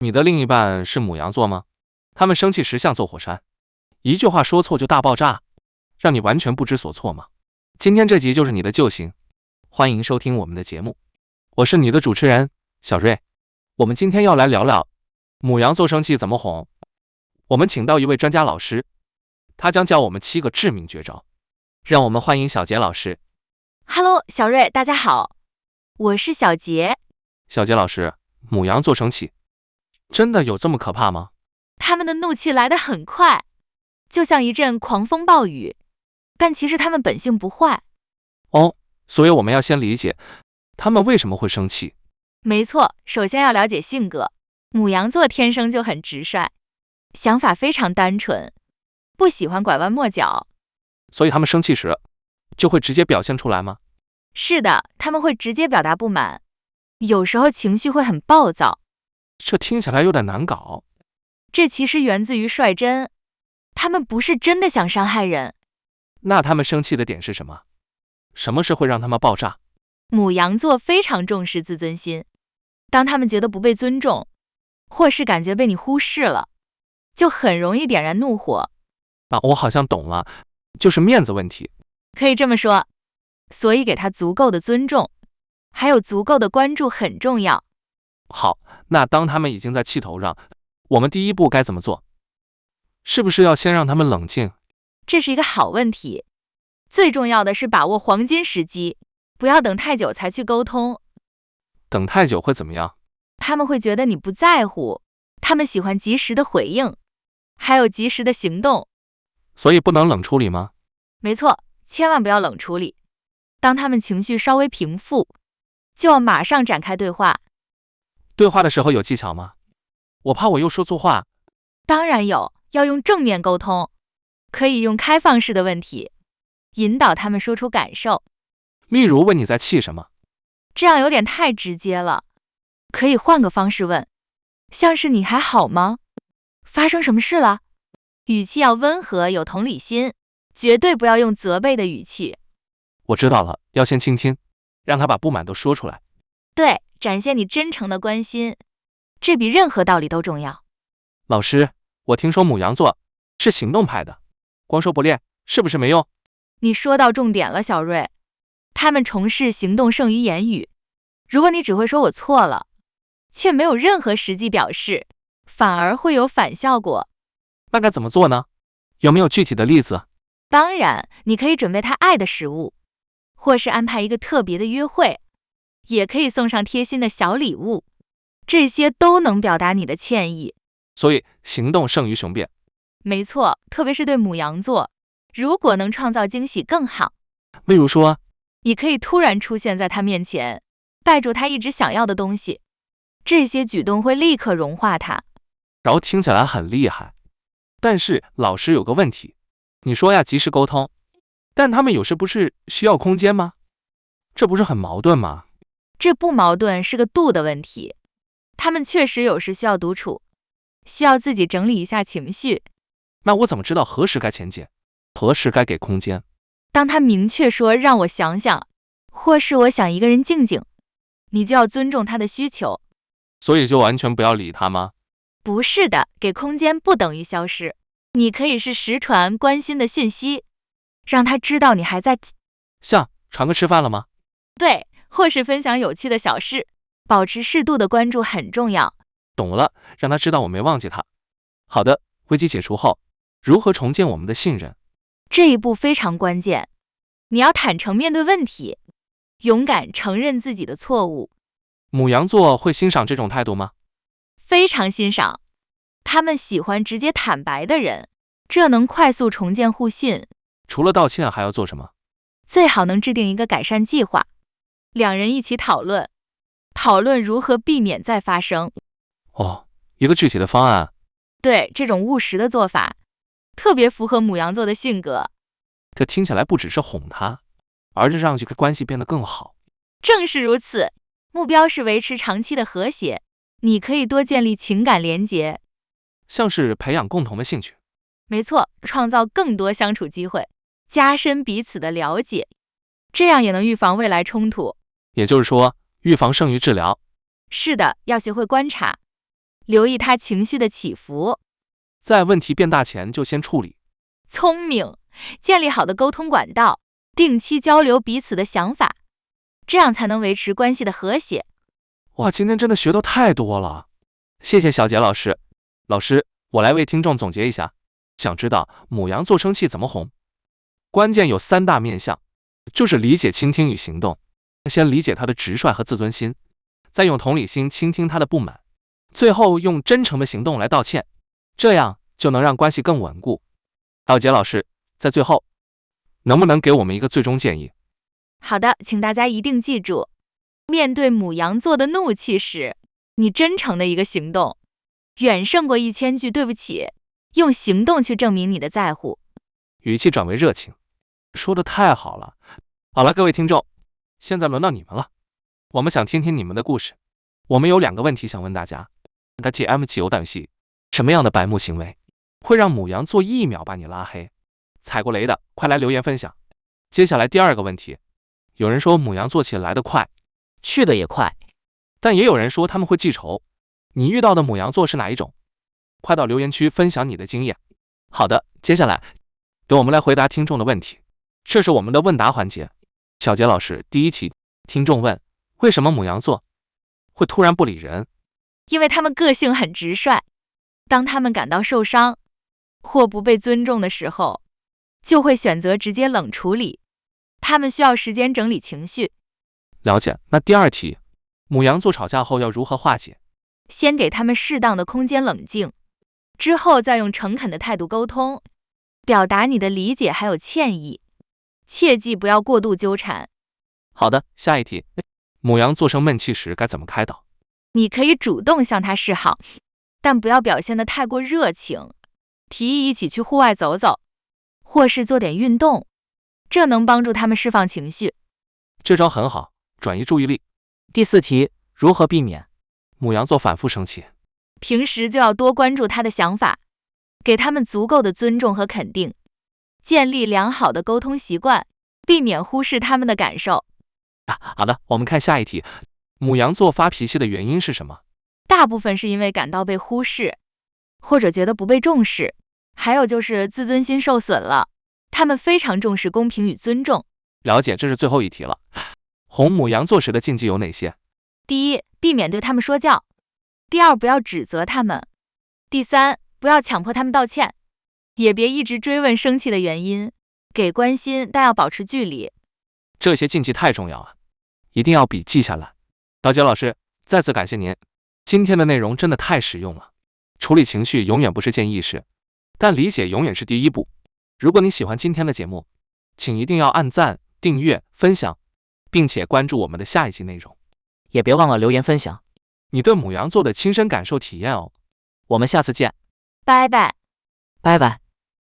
你的另一半是牡羊座吗？他们生气时像座火山，一句话说错就大爆炸，让你完全不知所措吗？今天这集就是你的救星，欢迎收听我们的节目，我是你的主持人小瑞。我们今天要来聊聊牡羊座生气怎么哄。我们请到一位专家老师，他将教我们7个致命绝招。让我们欢迎小杰老师。Hello， 小瑞，大家好，我是小杰。小杰老师，牡羊座生气真的有这么可怕吗？他们的怒气来得很快，就像一阵狂风暴雨，但其实他们本性不坏。哦，所以我们要先理解他们为什么会生气。没错，首先要了解性格。牡羊座天生就很直率，想法非常单纯，不喜欢拐弯抹角。所以他们生气时就会直接表现出来吗？是的，他们会直接表达不满，有时候情绪会很暴躁。这听起来有点难搞。这其实源自于率真，他们不是真的想伤害人。那他们生气的点是什么？什么是会让他们爆炸？牡羊座非常重视自尊心，当他们觉得不被尊重，或是感觉被你忽视了，就很容易点燃怒火。我好像懂了，就是面子问题。可以这么说，所以给他足够的尊重，还有足够的关注很重要。好，那当他们已经在气头上，我们第一步该怎么做？是不是要先让他们冷静？这是一个好问题。最重要的是把握黄金时机，不要等太久才去沟通。等太久会怎么样？他们会觉得你不在乎，他们喜欢及时的回应，还有及时的行动。所以不能冷处理吗？没错，千万不要冷处理。当他们情绪稍微平复，就要马上展开对话。对话的时候有技巧吗？我怕我又说错话。当然有，要用正面沟通，可以用开放式的问题，引导他们说出感受。例如问你在气什么？这样有点太直接了，可以换个方式问，像是你还好吗？发生什么事了？语气要温和，有同理心，绝对不要用责备的语气。我知道了，要先倾听，让他把不满都说出来。对，展现你真诚的关心，这比任何道理都重要。老师，我听说牡羊座是行动派的，光说不练是不是没用？你说到重点了，小瑞。他们重视行动胜于言语。如果你只会说我错了，却没有任何实际表示，反而会有反效果。那该怎么做呢？有没有具体的例子？当然，你可以准备他爱的食物，或是安排一个特别的约会，也可以送上贴心的小礼物，这些都能表达你的歉意。所以行动胜于雄辩。没错，特别是对牡羊座，如果能创造惊喜更好。例如说，你可以突然出现在他面前，带住他一直想要的东西，这些举动会立刻融化他。然后听起来很厉害，但是老师有个问题，你说要及时沟通，但他们有时不是需要空间吗？这不是很矛盾吗？这不矛盾，是个度的问题。他们确实有时需要独处，需要自己整理一下情绪。那我怎么知道何时该前进，何时该给空间？当他明确说让我想想，或是我想一个人静静，你就要尊重他的需求。所以就完全不要理他吗？不是的，给空间不等于消失。你可以是实传关心的讯息，让他知道你还在。像传个吃饭了吗？对，或是分享有趣的小事，保持适度的关注很重要。懂了，让他知道我没忘记他。好的，危机解除后，如何重建我们的信任？这一步非常关键，你要坦诚面对问题，勇敢承认自己的错误。牡羊座会欣赏这种态度吗？非常欣赏，他们喜欢直接坦白的人，这能快速重建互信。除了道歉还要做什么？最好能制定一个改善计划，两人一起讨论如何避免再发生。哦，一个具体的方案。对，这种务实的做法特别符合牡羊座的性格。这听起来不只是哄他，而是让这个关系变得更好。正是如此，目标是维持长期的和谐。你可以多建立情感连结，像是培养共同的兴趣。没错，创造更多相处机会，加深彼此的了解，这样也能预防未来冲突。也就是说，预防胜于治疗。是的，要学会观察，留意他情绪的起伏。在问题变大前就先处理。聪明，建立好的沟通管道，定期交流彼此的想法，这样才能维持关系的和谐。哇，今天真的学到太多了，谢谢小杰老师。老师，我来为听众总结一下。想知道牡羊座生气怎么哄？关键有3大面向，就是理解、倾听与行动。先理解他的直率和自尊心，再用同理心倾听他的不满，最后用真诚的行动来道歉，这样就能让关系更稳固。小杰老师，在最后，能不能给我们一个最终建议？好的，请大家一定记住，面对牡羊座的怒气时，你真诚的一个行动，远胜过1000句对不起。用行动去证明你的在乎，语气转为热情。说的太好了。好了，各位听众，现在轮到你们了，我们想听听你们的故事。我们有2个问题想问大家。TM 汽油弹系，什么样的白目行为会让牡羊座1秒把你拉黑？踩过雷的快来留言分享。接下来第2个问题，有人说牡羊座起来得快，去的也快，但也有人说他们会记仇。你遇到的牡羊座是哪一种？快到留言区分享你的经验。好的，接下来给我们来回答听众的问题，这是我们的问答环节。小杰老师，第1题，听众问，为什么牡羊座会突然不理人？因为他们个性很直率，当他们感到受伤或不被尊重的时候，就会选择直接冷处理，他们需要时间整理情绪。了解。那第2题，牡羊座吵架后要如何化解？先给他们适当的空间冷静，之后再用诚恳的态度沟通，表达你的理解还有歉意，切记不要过度纠缠。好的，下一题，牡羊座生闷气时该怎么开导？你可以主动向他示好，但不要表现得太过热情，提议一起去户外走走，或是做点运动，这能帮助他们释放情绪。这招很好，转移注意力。第4题，如何避免牡羊座反复生气？平时就要多关注他的想法，给他们足够的尊重和肯定，建立良好的沟通习惯，避免忽视他们的感受。好的，我们看下一题，牡羊座发脾气的原因是什么？大部分是因为感到被忽视，或者觉得不被重视，还有就是自尊心受损了。他们非常重视公平与尊重。了解，这是最后1题了。哄牡羊座时的禁忌有哪些？第1，避免对他们说教；第2，不要指责他们；第3，不要强迫他们道歉，也别一直追问生气的原因，给关心但要保持距离。这些禁忌太重要啊，一定要笔记下来。小杰老师，再次感谢您，今天的内容真的太实用了。处理情绪永远不是件易事，但理解永远是第1步。如果你喜欢今天的节目，请一定要按赞、订阅、分享，并且关注我们的下一集内容。也别忘了留言分享你对牡羊座的亲身感受体验哦。我们下次见，拜拜。拜拜。